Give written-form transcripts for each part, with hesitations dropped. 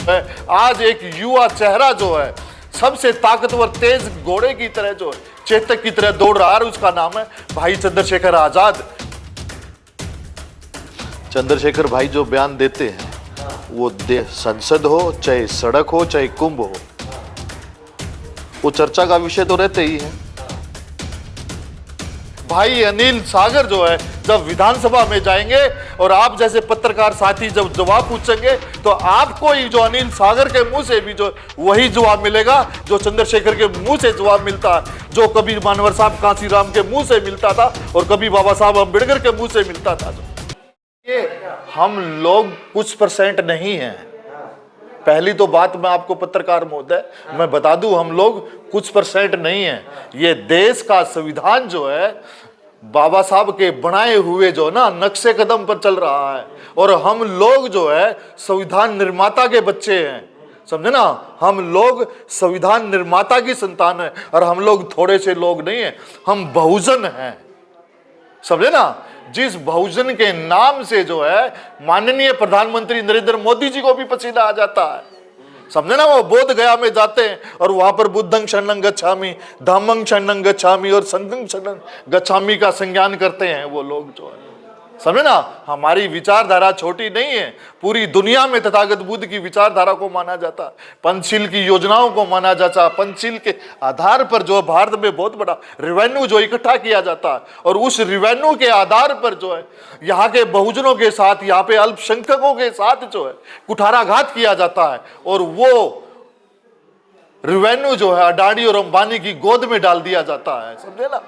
आज एक युवा चेहरा जो है सबसे ताकतवर तेज घोड़े की तरह जो चेतक की तरह दौड़ रहा है, उसका नाम है भाई चंद्रशेखर आजाद। चंद्रशेखर भाई जो बयान देते हैं वो संसद हो, चाहे सड़क हो, चाहे कुंभ हो, वो चर्चा का विषय तो रहते ही है। भाई अनिल सागर जो है जब विधानसभा में जाएंगे और आप जैसे पत्रकार साथी जब जवाब पूछेंगे तो आपको ही जो अनिल सागर के मुंह से भी जो वही जवाब मिलेगा जो चंद्रशेखर के मुंह से जवाब मिलता है, जो कभी मानवर साहब कांसीराम के मुंह से मिलता था और कभी बाबा साहब अम्बेडकर के मुंह से मिलता था। ये हम लोग कुछ परसेंट नहीं हैं। पहली तो बात मैं आपको पत्रकार महोदय मैं बता दूं, हम लोग कुछ परसेंट नहीं हैं। ये देश का संविधान जो है बाबा साहब के बनाए हुए जो ना नक्शे कदम पर चल रहा है और हम लोग जो है संविधान निर्माता के बच्चे हैं, समझे ना। हम लोग संविधान निर्माता की संतान है और हम लोग थोड़े से लोग नहीं हैं, हम बहुजन हैं, समझे ना। जिस बहुजन के नाम से जो है माननीय प्रधानमंत्री नरेंद्र मोदी जी को भी पसीना आ जाता है, समझे ना। वो बोध गया में जाते हैं और वहां पर बुद्धं शरणं गच्छामि, धम्मं शरणं गच्छामि और संघं शरणं गच्छामि का संज्ञान करते हैं वो लोग जो है, समझे ना। हमारी विचारधारा छोटी नहीं है, पूरी दुनिया में तथागत बुद्ध की विचारधारा को माना जाता है, पंचशील की योजनाओं को माना जाता है। पंचशील के आधार पर जो भारत में बहुत बड़ा रेवेन्यू जो इकट्ठा किया जाता है और उस रेवेन्यू के आधार पर जो है यहाँ के बहुजनों के साथ, यहाँ पे अल्पसंख्यकों के साथ जो है कुठाराघात किया जाता है और वो रेवेन्यू जो है अडानी और अंबानी की गोद में डाल दिया जाता है, समझे ना।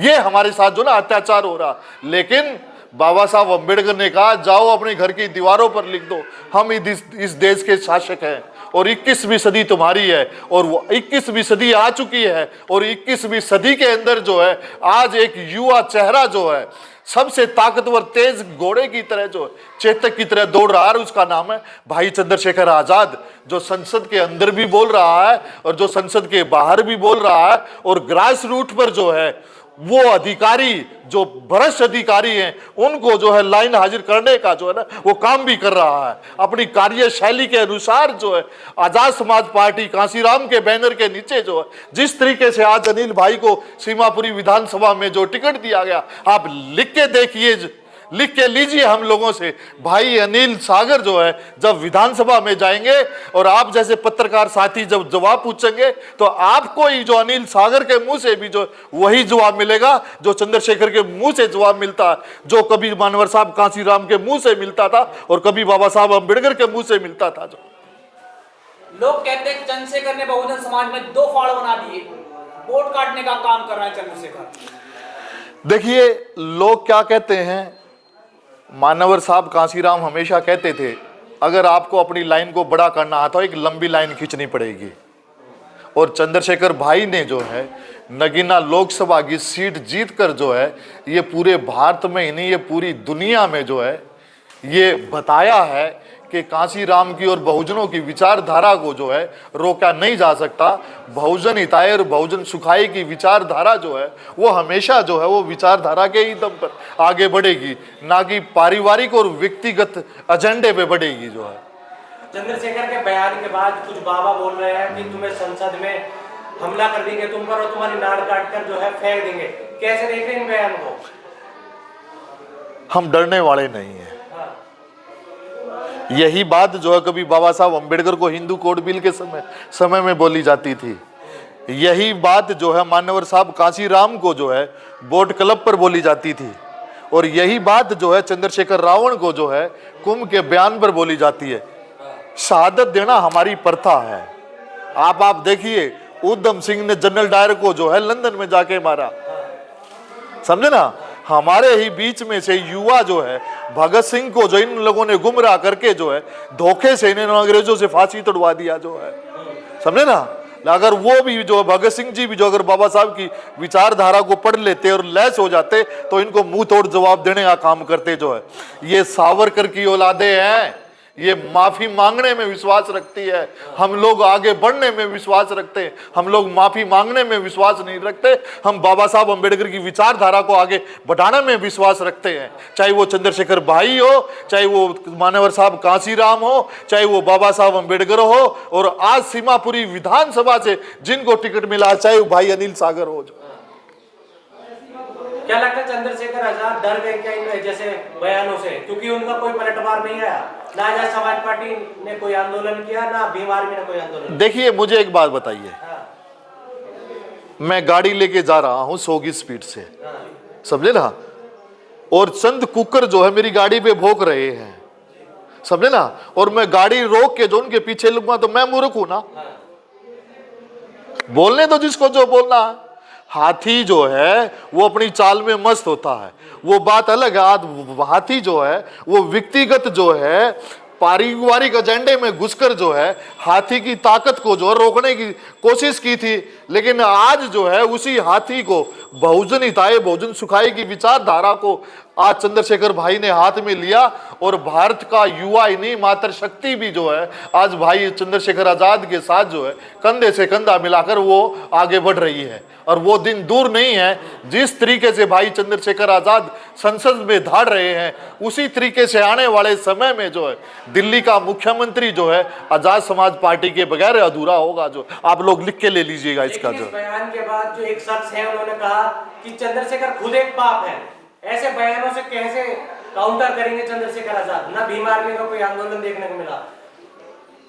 ये हमारे साथ जो ना अत्याचार हो रहा। लेकिन बाबा साहब अम्बेडकर ने कहा जाओ अपने घर की दीवारों पर लिख दो हम इस देश के शासक हैं और 21वीं सदी तुम्हारी है। और वो 21वीं सदी आ चुकी है और 21वीं सदी के अंदर जो है आज एक युवा चेहरा जो है सबसे ताकतवर तेज घोड़े की तरह जो चेतक की तरह दौड़ रहा है, उसका नाम है भाई चंद्रशेखर आजाद, जो संसद के अंदर भी बोल रहा है और जो संसद के बाहर भी बोल रहा है और ग्रास रूट पर जो है वो अधिकारी जो भ्रष्ट अधिकारी हैं उनको जो है लाइन हाजिर करने का जो है ना वो काम भी कर रहा है। अपनी कार्यशैली के अनुसार जो है आजाद समाज पार्टी कांसीराम के बैनर के नीचे जो है जिस तरीके से आज अनिल भाई को सीमापुरी विधानसभा में जो टिकट दिया गया, आप लिख के देखिए, लिख के लीजिए हम लोगों से। भाई अनिल सागर जो है जब विधानसभा में जाएंगे और आप जैसे पत्रकार साथी जब जवाब पूछेंगे तो आपको ही जो अनिल सागर के मुंह से भी जो वही जवाब मिलेगा जो चंद्रशेखर के मुंह से जवाब मिलता है, जो कभी मानवर साहब कांसीराम के मुंह से मिलता था और कभी बाबा साहब अम्बेडकर के मुंह से मिलता था। जो लोग कहते हैं चंद्रशेखर ने बहुजन समाज में दो फाड़ बना दिए, वोट काटने का काम कर रहा है चंद्रशेखर। देखिए लोग क्या कहते हैं, मानवर साहब कांसीराम हमेशा कहते थे अगर आपको अपनी लाइन को बड़ा करना है तो एक लंबी लाइन खींचनी पड़ेगी। और चंद्रशेखर भाई ने जो है नगीना लोकसभा की सीट जीतकर जो है ये पूरे भारत में ही नहीं ये पूरी दुनिया में जो है ये बताया है कि कांसीराम की और बहुजनों की विचारधारा को जो है रोका नहीं जा सकता। बहुजन हिताय और बहुजन सुखाय की विचारधारा जो है वो हमेशा जो है वो विचारधारा के ही दम पर आगे बढ़ेगी, ना कि पारिवारिक और व्यक्तिगत एजेंडे पे बढ़ेगी। जो है चंद्रशेखर के बयान के बाद कुछ बाबा बोल रहे हैं कि तुम्हें संसद में हमला कर देंगे तुम पर और तुम्हारी नाड़ काट कर जो है फेंक देंगे। कैसे देख रहे हैं इन बयान को? हम डरने वाले नहीं है। यही बात जो है कभी बाबा साहब अम्बेडकर को हिंदू कोड बिल के समय में बोली जाती थी। यही बात जो है मानवर साहब कांसीराम को जो है बोट क्लब पर बोली जाती थी और यही बात जो है चंद्रशेखर रावण को जो है कुंभ के बयान पर बोली जाती है। शहादत देना हमारी प्रथा है। आप देखिए उधम सिंह ने जनरल डायर को जो है लंदन में जाके मारा, समझे ना। हमारे ही बीच में से युवा जो है भगत सिंह को जो इन लोगों ने गुमराह करके जो है धोखे से इन्होंने अंग्रेजों से फांसी तोड़वा दिया जो है, समझे ना। अगर वो भी जो भगत सिंह जी भी जो अगर बाबा साहब की विचारधारा को पढ़ लेते और लैस हो जाते तो इनको मुंह तोड़ जवाब देने का काम करते। जो है ये सावरकर की औलादे हैं, ये माफी मांगने में विश्वास रखती है। हम लोग आगे बढ़ने में विश्वास रखते हैं, हम लोग माफी मांगने में विश्वास नहीं रखते। हम बाबा साहब अंबेडकर की विचारधारा को आगे बढ़ाने में विश्वास रखते हैं। चाहे वो चंद्रशेखर भाई हो, चाहे वो मानवर साहब कांसीराम हो, चाहे वो बाबा साहब अंबेडकर हो, और आज सीमापुरी विधानसभा से जिनको टिकट मिला, चाहे वो भाई अनिल सागर हो। क्या लगता है चंद्रशेखर आजाद डर गए क्या इन जैसे बयानों से, क्योंकि उनका कोई पलटवार नहीं आया, ना आजाद समाज पार्टी ने कोई आंदोलन किया, ना भीम आर्मी ने कोई आंदोलन। देखिए मुझे एक बात बताइए, मैं गाड़ी लेके जा रहा हूं 100 की स्पीड से, समझे ना, और चंद कुकर जो है मेरी गाड़ी पे भौंक रहे हैं, समझे ना, और मैं गाड़ी रोक के जो उनके पीछे लूंगा तो मैं मूर्ख हूं ना। बोलने दो जिसको जो बोलना है। हाथी जो है वो अपनी चाल में मस्त होता है, वो बात अलग है। हाथी जो है वो व्यक्तिगत जो है पारिवारिक एजेंडे में घुसकर जो है हाथी की ताकत को जो रोकने की कोशिश की थी, लेकिन आज जो है उसी हाथी को बहुजन हिताय बहुजन सुखाय की विचारधारा को आज चंद्रशेखर भाई ने हाथ में लिया, और भारत का युवा ही नहीं मात्र शक्ति भी जो है आज भाई चंद्रशेखर आजाद के साथ जो है कंधे से कंधा मिलाकर वो आगे बढ़ रही है। और वो दिन दूर नहीं है, जिस तरीके से भाई चंद्रशेखर आजाद संसद में धाड़ रहे हैं, उसी तरीके से आने वाले समय में जो है दिल्ली का मुख्यमंत्री जो है आजाद समाज पार्टी के बगैर अधूरा होगा। जो आप लोग लिख के ले लीजिएगा इसका। जो बयान के बाद जो एक शख्स है उन्होंने कहा कि चंद्रशेखर खुद एक पाप है, ऐसे बयानों से कैसे काउंटर करेंगे चंद्रशेखर आजाद? ना भीम आर्मी का कोई आंदोलन देखने को मिला।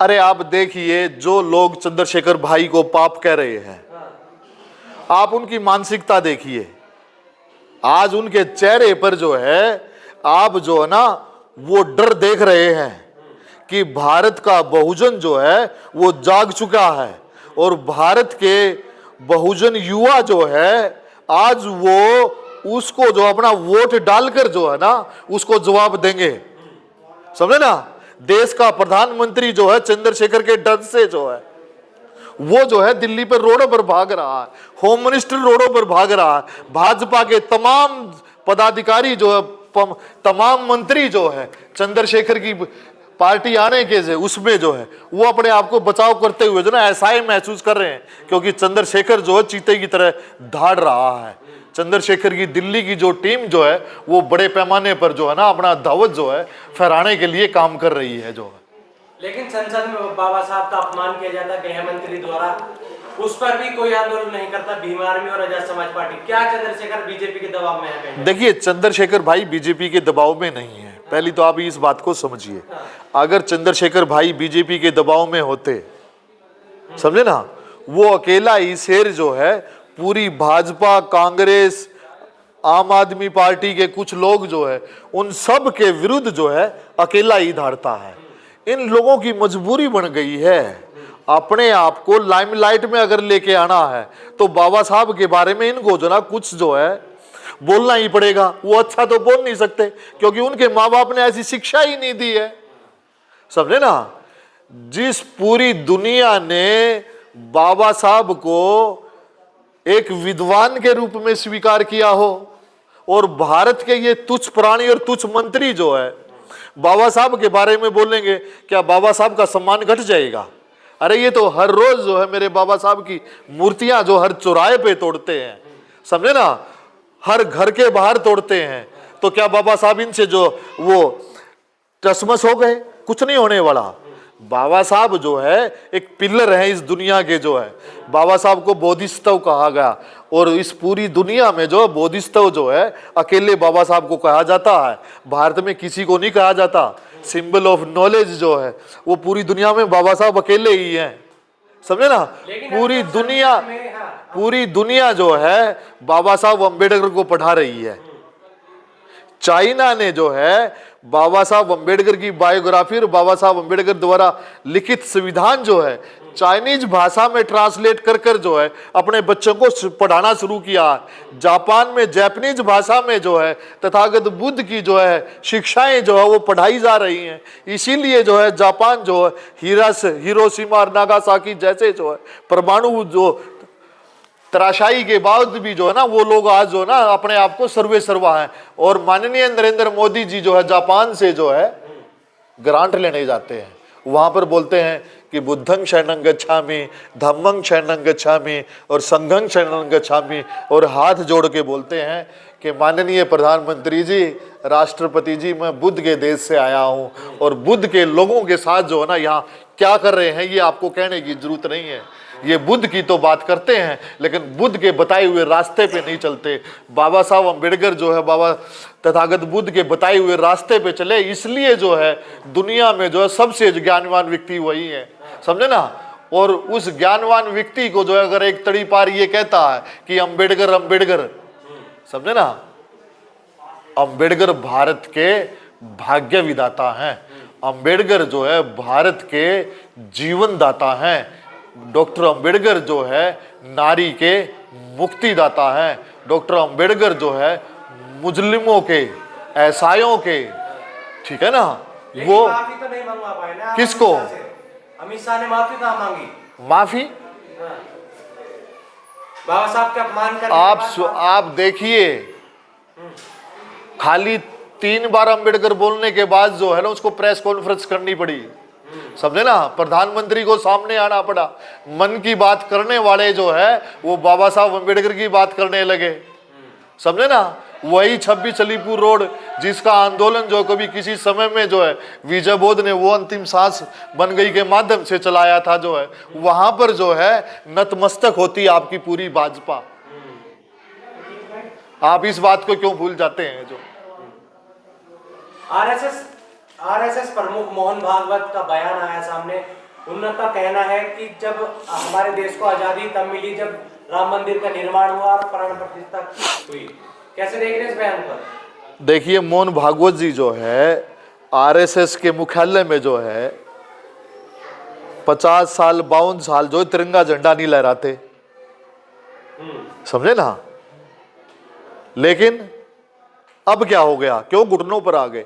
अरे आप देखिए, जो लोग चंद्रशेखर भाई को पाप कह रहे हैं, आप उनकी मानसिकता देखिए। आज उनके चेहरे पर जो है आप जो है ना वो डर देख रहे हैं कि भारत का बहुजन जो है वो जाग चुका है, और भारत के बहुजन युवा जो है आज वो उसको जो अपना वोट डालकर जो है ना उसको जवाब देंगे, समझे ना। देश का प्रधानमंत्री जो है चंद्रशेखर के डर से जो है वो जो है दिल्ली पर रोडों पर भाग रहा है, होम मिनिस्टर रोडों पर भाग रहा है, भाजपा के तमाम पदाधिकारी जो है तमाम मंत्री जो है चंद्रशेखर की पार्टी आने के से उसमें जो है वो अपने आप को बचाव करते हुए जो ना ऐसा ही महसूस कर रहे हैं, क्योंकि चंद्रशेखर जो है चीते की तरह धाड़ रहा है। चंद्रशेखर की दिल्ली की जो टीम जो है वो बड़े पैमाने पर जो है ना अपना दावत जो है फहराने के लिए काम कर रही है जो है। लेकिन संसद में बाबा साहब का अपमान किया जाता गृह मंत्री द्वारा, उस पर भी कोई आंदोलन नहीं करता भीम आर्मी और आजाद समाज पार्टी। क्या चंद्रशेखर बीजेपी के दबाव में है? देखिए, चंद्रशेखर भाई बीजेपी के दबाव में नहीं है, पहली तो आप इस बात को समझिए। अगर चंद्रशेखर भाई बीजेपी के दबाव में होते, समझे ना, वो अकेला ही शेर जो है पूरी भाजपा, कांग्रेस, आम आदमी पार्टी के कुछ लोग जो है उन सब के विरुद्ध जो है अकेला ही धाड़ता है। इन लोगों की मजबूरी बन गई है, अपने आप को लाइमलाइट में अगर लेके आना है तो बाबा साहब के बारे में इनको जो ना कुछ जो है बोलना ही पड़ेगा। वो अच्छा तो बोल नहीं सकते क्योंकि उनके माँ बाप ने ऐसी शिक्षा ही नहीं दी है, समझे ना। जिस पूरी दुनिया ने बाबा साहब को एक विद्वान के रूप में स्वीकार किया हो, और भारत के ये तुच्छ प्राणी और तुच्छ मंत्री जो है बाबा साहब के बारे में बोलेंगे, क्या बाबा साहब का सम्मान घट जाएगा? अरे ये तो हर रोज जो है मेरे बाबा साहब की मूर्तियां जो हर चौराहे पे तोड़ते हैं, समझे ना, हर घर के बाहर तोड़ते हैं, तो क्या बाबा साहब इनसे जो वो टसमस हो गए? कुछ नहीं होने वाला। बाबा साहब जो है एक पिलर है इस दुनिया के जो है। बाबा साहब को बोधिसत्व कहा गया, और इस पूरी दुनिया में जो बोधिसत्व जो है अकेले बाबा साहब को कहा जाता है, भारत में किसी को नहीं कहा जाता। सिंबल ऑफ नॉलेज जो है वो पूरी दुनिया में बाबा साहब अकेले ही हैं, समझे ना। पूरी दुनिया जो है बाबा साहब अम्बेडकर को पढ़ा रही है। चाइना ने जो है बाबा साहब अम्बेडकर की बायोग्राफी और बाबा साहब अम्बेडकर द्वारा लिखित संविधान जो है चाइनीज भाषा में ट्रांसलेट कर कर जो है अपने बच्चों को पढ़ाना शुरू किया। जापान में जापानीज भाषा में जो है तथागत बुद्ध की जो है शिक्षाएं जो है वो पढ़ाई जा रही हैं। इसीलिए जो है जापान जो है हिरोशिमा और नागासाकी जैसे जो है परमाणु जो तराशाई के बाद भी जो है ना वो लोग आज जो है ना अपने आप को सर्वे सर्वा है। और माननीय नरेंद्र मोदी जी जो है जापान से जो है ग्रांट लेने जाते हैं, वहां पर बोलते हैं कि बुद्धं शरणं गच्छामि, धम्मं शरणं गच्छामि और संघं शरणं गच्छामि, और हाथ जोड़ के बोलते हैं कि माननीय प्रधानमंत्री जी, राष्ट्रपति जी, मैं बुद्ध के देश से आया हूं और बुद्ध के लोगों के साथ जो है ना यहाँ क्या कर रहे हैं ये आपको कहने की जरूरत नहीं है। ये बुद्ध की तो बात करते हैं लेकिन बुद्ध के बताए हुए रास्ते पे नहीं चलते। बाबा साहब अम्बेडकर जो है बाबा तथागत बुद्ध के बताए हुए रास्ते पे चले, इसलिए जो है दुनिया में जो है सबसे ज्ञानवान व्यक्ति वही है, समझे ना। और उस ज्ञानवान व्यक्ति को जो है अगर एक तड़ी पार ये कहता है कि अम्बेडकर अम्बेडकर, समझे ना, अम्बेडकर भारत के भाग्य विधाता हैं, अम्बेडकर जो है भारत के जीवन दाता हैं, डॉक्टर अम्बेडकर जो है नारी के मुक्तिदाता हैं, डॉक्टर अम्बेडकर जो है मुस्लिमों के, ईसाइयों के, ठीक है ना। वो माफी तो नहीं मंगवा पाए ना किसको? अमित शाह ने माफी कहाँ मांगी? माफी बाबा साहब के अपमान करने आप देखिए, खाली 3 बार अम्बेडकर बोलने के बाद जो है ना उसको प्रेस कॉन्फ्रेंस करनी पड़ी, समझे ना, प्रधानमंत्री को सामने आना पड़ा। मन की बात करने वाले जो है वो बाबा साहब अम्बेडकर की बात करने लगे, समझे ना। वही 26 अलीपुर रोड जिसका आंदोलन जो कभी किसी समय में जो है विजय बोध ने वो अंतिम सांस बन गई के माध्यम से चलाया था, जो है वहां पर जो है नतमस्तक होती आपकी पूरी भाजपा। आप इस बात को क्यों भूल जाते हैं? जो आरएसएस प्रमुख मोहन भागवत का बयान आया सामने, उनका कहना है कि जब हमारे देश को आजादी तब मिली जब राम मंदिर का निर्माण हुआ और प्राण प्रतिष्ठा हुई। कैसे देख रहे हैं इस बयान पर? देखिए, मोहन भागवत जी जो है आरएसएस के मुख्यालय में जो है 50 साल 52 साल जो तिरंगा झंडा नहीं लहराते, समझे ना। लेकिन अब क्या हो गया, क्यों घुटनों पर आ गए?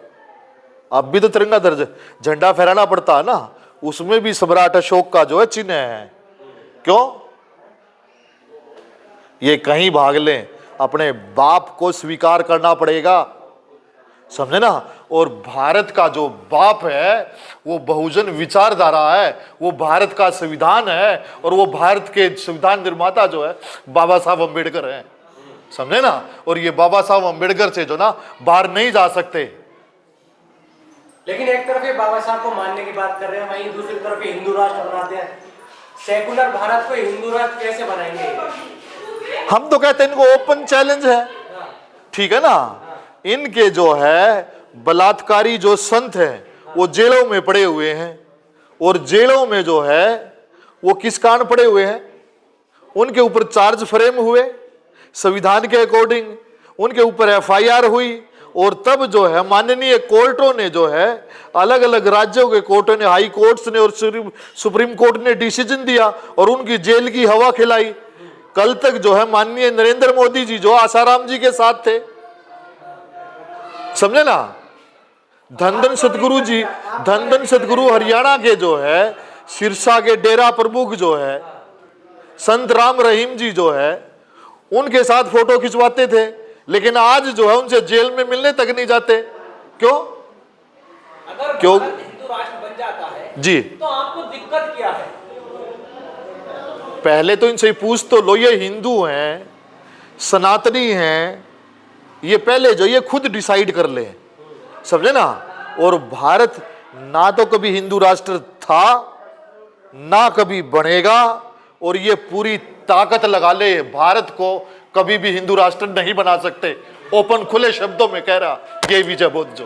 अब भी तो तिरंगा झंडा फहराना पड़ता है ना, उसमें भी सम्राट अशोक का जो है चिन्ह है। क्यों? ये कहीं भाग लें, अपने बाप को स्वीकार करना पड़ेगा, समझे ना। और भारत का जो बाप है वो बहुजन विचारधारा है, वो भारत का संविधान है, और वो भारत के संविधान निर्माता जो है बाबा साहब अम्बेडकर हैं, समझे ना। और ये बाबा साहब अम्बेडकर से जो ना बाहर नहीं जा सकते। लेकिन एक तरफ ये बाबा साहब को मानने की बात कर रहे हैं, वहीं दूसरी तरफ ये हिंदू राष्ट्र बनाते हैं। सेकुलर भारत को हिंदू राष्ट्र कैसे बनाएंगे? हम तो कहते हैं इनको ओपन चैलेंज है, ठीक है ना। इनके जो है बलात्कारी जो संत हैं वो जेलों में पड़े हुए हैं, और जेलों में जो है वो किस कारण पड़े हुए हैं? उनके ऊपर चार्ज फ्रेम हुए, संविधान के अकॉर्डिंग उनके ऊपर एफआईआर हुई, और तब जो है माननीय कोर्टों ने जो है अलग अलग राज्यों के कोर्टों ने, हाई कोर्ट्स ने और सुप्रीम कोर्ट ने डिसीजन दिया और उनकी जेल की हवा खिलाई। कल तक जो है माननीय नरेंद्र मोदी जी जो आसाराम जी के साथ थे, समझे ना। धन सतगुरु जी, धन सतगुरु हरियाणा के जो है सिरसा के डेरा प्रमुख जो है संत राम रहीम जी जो है उनके साथ फोटो खिंचवाते थे, लेकिन आज जो है उनसे जेल में मिलने तक नहीं जाते। क्यों? अगर क्यों? भारत हिंदू राष्ट्र बन जाता है जी, तो आपको दिक्कत क्या है? पहले तो इनसे पूछ तो लो, ये हिंदू हैं, सनातनी हैं, ये पहले जो ये खुद डिसाइड कर ले, समझे ना। और भारत ना तो कभी हिंदू राष्ट्र था ना कभी बनेगा, और ये पूरी ताकत लगा ले भारत को कभी भी हिंदू राष्ट्र नहीं बना सकते। ओपन खुले शब्दों में कह रहा ये विजय बोध जो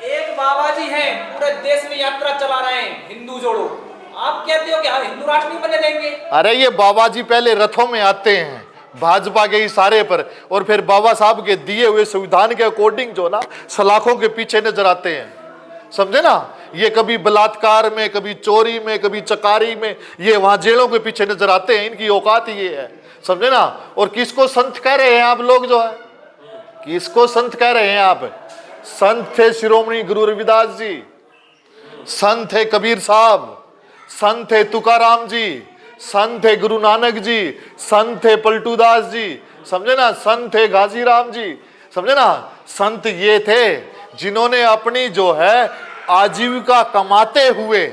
एक बाबा जी हैं पूरे देश में यात्रा चला रहे हैं हिंदू जोड़ो, आप कहते हो कि हाँ हिंदू राष्ट्र नहीं बने देंगे? अरे ये बाबा जी पहले रथों में आते हैं भाजपा के इशारे पर, और फिर बाबा साहब के दिए हुए संविधान के अकॉर्डिंग जो ना सलाखों के पीछे नजर आते हैं, समझे ना। ये कभी बलात्कार में, कभी चोरी में, कभी चकारी में, ये वहां जेलों के पीछे नजर आते हैं। इनकी औकात ये है, समझे ना। और किसको संत कह रहे हैं आप लोग जो है, किसको संत कह रहे हैं आप? संत थे शिरोमणि गुरु रविदास जी, संत थे कबीर साहब, संत थे तुकाराम जी, संत थे गुरु नानक जी, संत थे पलटू दास जी, समझे ना। संत थे घासीराम जी, समझे ना। संत ये थे जिन्होंने अपनी जो है आजीविका कमाते हुए,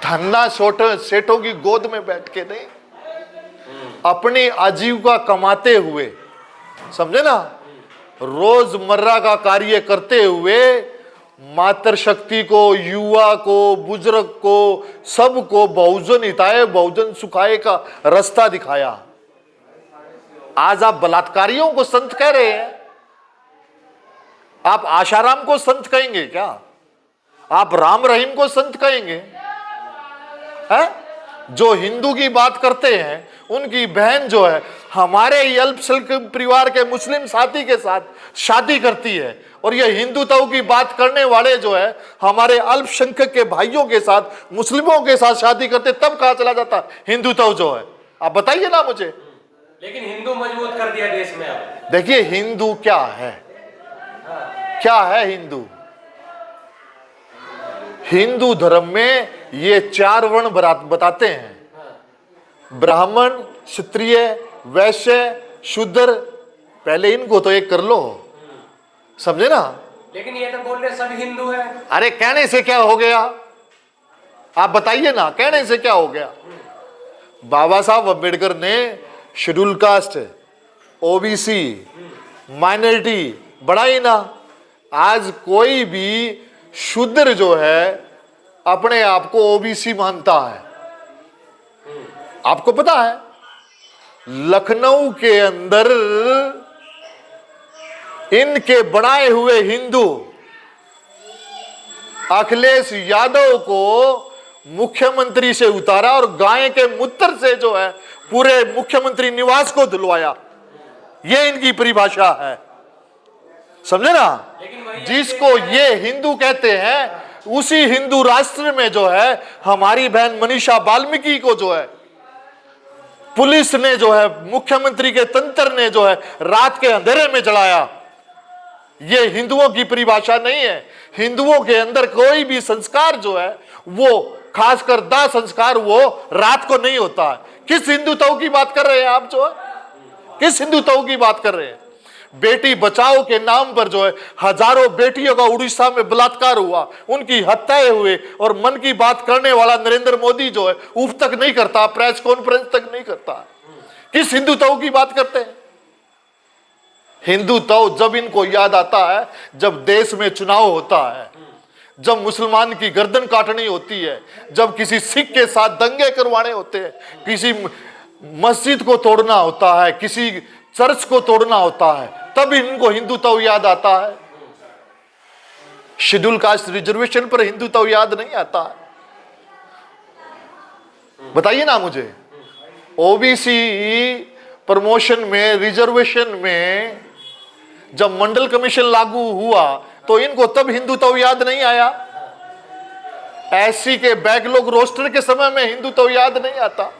धन्ना सेठों की गोद में बैठ के नहीं, अपनी आजीविका कमाते हुए, समझे ना, रोजमर्रा का कार्य करते हुए मातृशक्ति को, युवा को, बुजुर्ग को, सबको बहुजन हिताय बहुजन सुखाय का रास्ता दिखाया। आज आप बलात्कारियों को संत कह रहे हैं। आप आशाराम को संत कहेंगे क्या? आप राम रहीम को संत कहेंगे? है? जो हिंदू की बात करते हैं, उनकी बहन जो है हमारे ही अल्पसंख्यक परिवार के मुस्लिम साथी के साथ शादी करती है, और ये हिंदुत्व की बात करने वाले जो है हमारे अल्पसंख्यक के भाइयों के साथ, मुस्लिमों के साथ शादी करते, तब कहा चला जाता हिंदुत्व जो है? आप बताइए ना मुझे। लेकिन हिंदू मजबूत कर दिया देश में। अब देखिए हिंदू क्या है, क्या है हिंदू? हिंदू धर्म में ये 4 वर्ण बताते हैं, ब्राह्मण, क्षत्रिय, वैश्य, शूद्र। पहले इनको तो एक कर लो, समझे ना। लेकिन ये तो बोल रहे सब हिंदू है। अरे कहने से क्या हो गया? आप बताइए ना, कहने से क्या हो गया? बाबा साहब अम्बेडकर ने शेड्यूल कास्ट, ओबीसी, माइनॉरिटी बढ़ाई ना। आज कोई भी शूद्र जो है अपने आप को ओबीसी मानता है। आपको पता है लखनऊ के अंदर इनके बनाए हुए हिंदू अखिलेश यादव को मुख्यमंत्री से उतारा और गाय के मूत्र से जो है पूरे मुख्यमंत्री निवास को धुलवाया। ये इनकी परिभाषा है, समझे ना। जिसको ये हिंदू कहते हैं, उसी हिंदू राष्ट्र में जो है हमारी बहन मनीषा वाल्मीकि को जो है पुलिस ने जो है, मुख्यमंत्री के तंत्र ने जो है रात के अंधेरे में जलाया। ये हिंदुओं की परिभाषा नहीं है। हिंदुओं के अंदर कोई भी संस्कार जो है वो, खासकर दाह संस्कार, वो रात को नहीं होता है। किस हिंदुत्व की बात कर रहे हैं आप जो है? किस हिंदुत्व की बात कर रहे हैं? बेटी बचाओ के नाम पर जो है हजारों बेटियों का उड़ीसा में बलात्कार हुआ, उनकी हत्याएं हुए, और मन की बात करने वाला नरेंद्र मोदी जो है उफ तक नहीं करता, प्रेस कॉन्फ्रेंस तक नहीं करता। किस हिंदुत्व की बात करते हैं? हिंदुत्व जब इनको याद आता है जब देश में चुनाव होता है, जब मुसलमान की गर्दन काटनी होती है, जब किसी सिख के साथ दंगे करवाने होते हैं, किसी मस्जिद को तोड़ना होता है, किसी चर्च को तोड़ना होता है, तब इनको हिंदुत्व याद आता है। शेड्यूल कास्ट रिजर्वेशन पर हिंदुत्व याद नहीं आता है। बताइए ना मुझे। ओबीसी प्रमोशन में, रिजर्वेशन में जब मंडल कमीशन लागू हुआ तो इनको तब हिंदुत्व याद नहीं आया। एससी के बैकलॉग रोस्टर के समय में हिंदुत्व याद नहीं आता।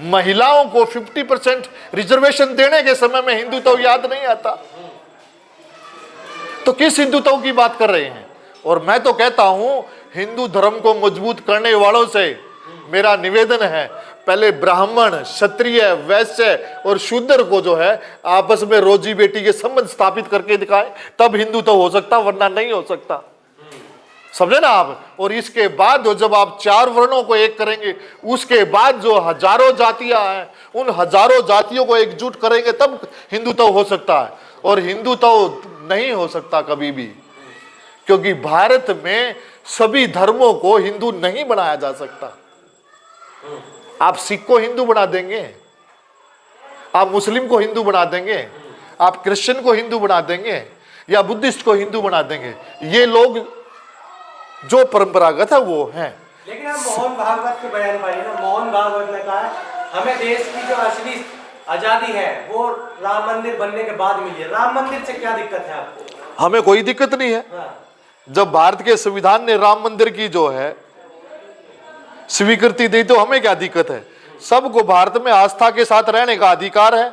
महिलाओं को 50% रिजर्वेशन देने के समय में हिंदुत्व याद नहीं आता। तो किस हिंदुत्व की बात कर रहे हैं? और मैं तो कहता हूं हिंदू धर्म को मजबूत करने वालों से मेरा निवेदन है, पहले ब्राह्मण, क्षत्रिय, वैश्य और शूद्र को जो है आपस में रोजी बेटी के संबंध स्थापित करके दिखाए, तब हिंदुत्व हो सकता, वरना नहीं हो सकता। समझे ना आप। और इसके बाद जब आप 4 वर्णों को एक करेंगे, उसके बाद जो हजारों जातियां हैं, उन हजारों जातियों को एकजुट करेंगे, तब हिंदुत्व हो सकता है। और हिंदुत्व नहीं हो सकता कभी भी, क्योंकि भारत में सभी धर्मों को हिंदू नहीं बनाया जा सकता। आप सिख को हिंदू बना देंगे, आप मुस्लिम को हिंदू बना देंगे, आप क्रिश्चियन को हिंदू बना देंगे, या बुद्धिस्ट को हिंदू बना देंगे। ये लोग जो परंपरागत है वो है। लेकिन आप मोहन भागवत के बयान पाइए ना। मोहन भागवत ने कहा हमें देश की जो असली आजादी है वो राम मंदिर बनने के बाद मिली है। राम मंदिर से क्या दिक्कत है आपको? हमें कोई दिक्कत नहीं है। जब भारत के संविधान ने राम मंदिर की जो है स्वीकृति दी तो हमें क्या दिक्कत है? सबको भारत में आस्था के साथ रहने का अधिकार है।